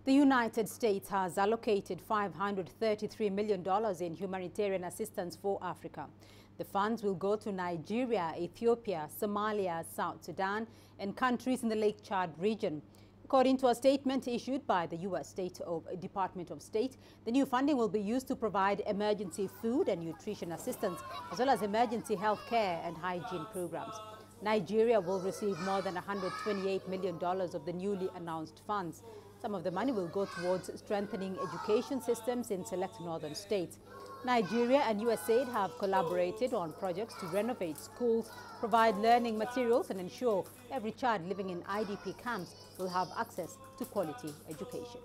The United States has allocated $533 million in humanitarian assistance for Africa. The funds will go to Nigeria, Ethiopia, Somalia, South Sudan, and countries in the Lake Chad region. According to a statement issued by the U.S. Department of State, the new funding will be used to provide emergency food and nutrition assistance, as well as emergency health care and hygiene programs. Nigeria will receive more than $128 million of the newly announced funds. Some of the money will go towards strengthening education systems in select northern states. Nigeria and USAID have collaborated on projects to renovate schools, provide learning materials, and ensure every child living in IDP camps will have access to quality education.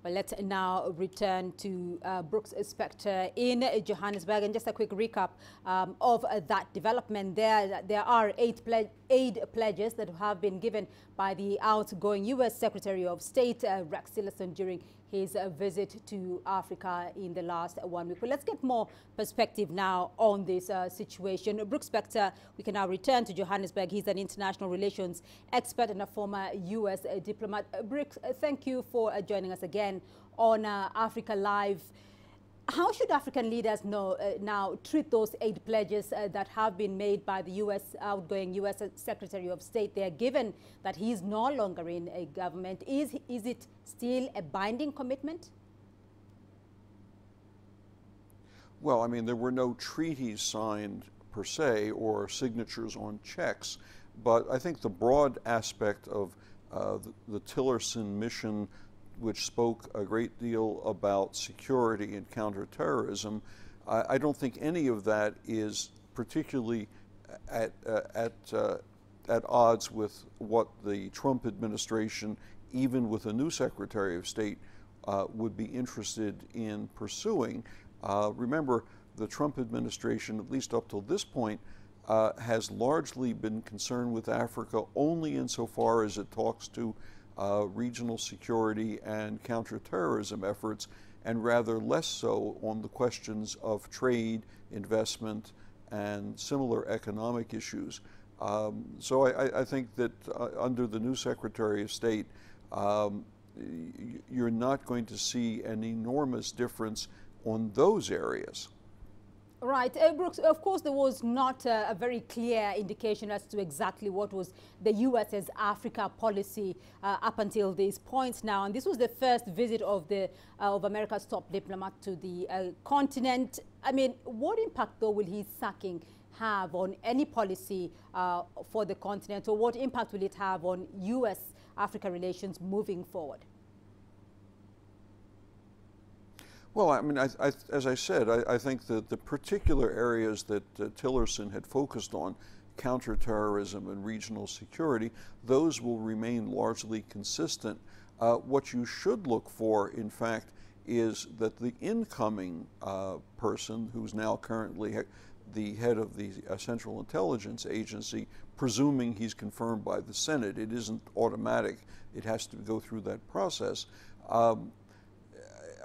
Well, let's now return to Brooks Spector in Johannesburg. And just a quick recap of that development. There are aid pledges that have been given by the outgoing U.S. Secretary of State, Rex Tillerson, during his visit to Africa in the last 1 week. Well, let's get more perspective now on this situation. Brooks Spector, we can now return to Johannesburg. He's an international relations expert and a former U.S. diplomat. Brooks, thank you for joining us again on Africa Live. How should African leaders now treat those aid pledges that have been made by the outgoing U.S. Secretary of State there, given that he is no longer in a government? Is it still a binding commitment? Well, I mean, there were no treaties signed per se or signatures on checks, but I think the broad aspect of the Tillerson mission, which spoke a great deal about security and counterterrorism, I don't think any of that is particularly at odds with what the Trump administration, even with a new Secretary of State, would be interested in pursuing. Remember, the Trump administration, at least up till this point, has largely been concerned with Africa only insofar as it talks to regional security and counterterrorism efforts, and rather less so on the questions of trade, investment, and similar economic issues. So I think that under the new Secretary of State, you're not going to see an enormous difference on those areas. Right. Brooks, of course, there was not a very clear indication as to exactly what was the U.S.'s Africa policy up until these points now. And this was the first visit of America's top diplomat to the continent. I mean, what impact, though, will his sacking have on any policy for the continent, or what impact will it have on U.S.-Africa relations moving forward? Well, I mean, as I said, I think that the particular areas that Tillerson had focused on, counterterrorism and regional security, those will remain largely consistent. What you should look for, in fact, is that the incoming person, who's now currently the head of the Central Intelligence Agency, presuming he's confirmed by the Senate, it isn't automatic, it has to go through that process.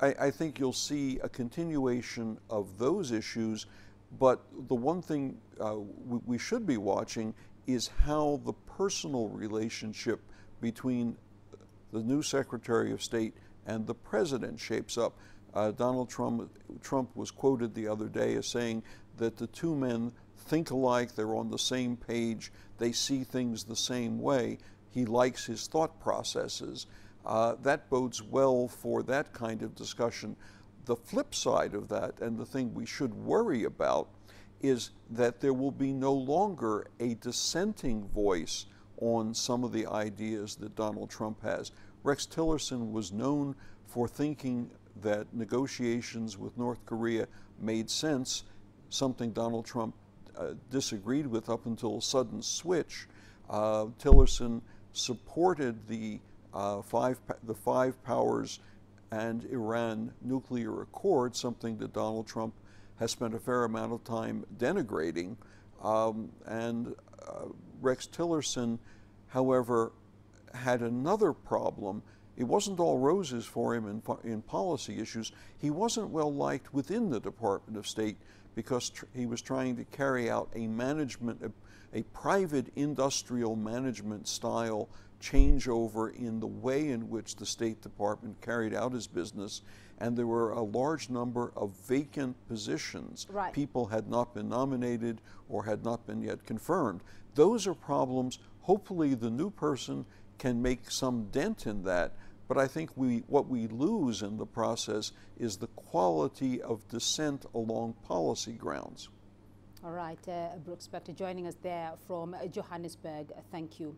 I think you'll see a continuation of those issues, but the one thing we should be watching is how the personal relationship between the new Secretary of State and the President shapes up. Donald Trump was quoted the other day as saying that the two men think alike, they're on the same page, they see things the same way. He likes his thought processes. That bodes well for that kind of discussion. The flip side of that, and the thing we should worry about, is that there will be no longer a dissenting voice on some of the ideas that Donald Trump has. Rex Tillerson was known for thinking that negotiations with North Korea made sense, something Donald Trump disagreed with up until a sudden switch. Tillerson supported the five powers and Iran nuclear accord, something that Donald Trump has spent a fair amount of time denigrating. Rex Tillerson, however, had another problem. It wasn't all roses for him in policy issues. He wasn't well liked within the Department of State because he was trying to carry out a private industrial management style changeover in the way in which the State Department carried out his business, and there were a large number of vacant positions. Right. People had not been nominated or had not been yet confirmed. Those are problems. Hopefully the new person can make some dent in that, but I think what we lose in the process is the quality of dissent along policy grounds. All right, Brooks Spector joining us there from Johannesburg. Thank you.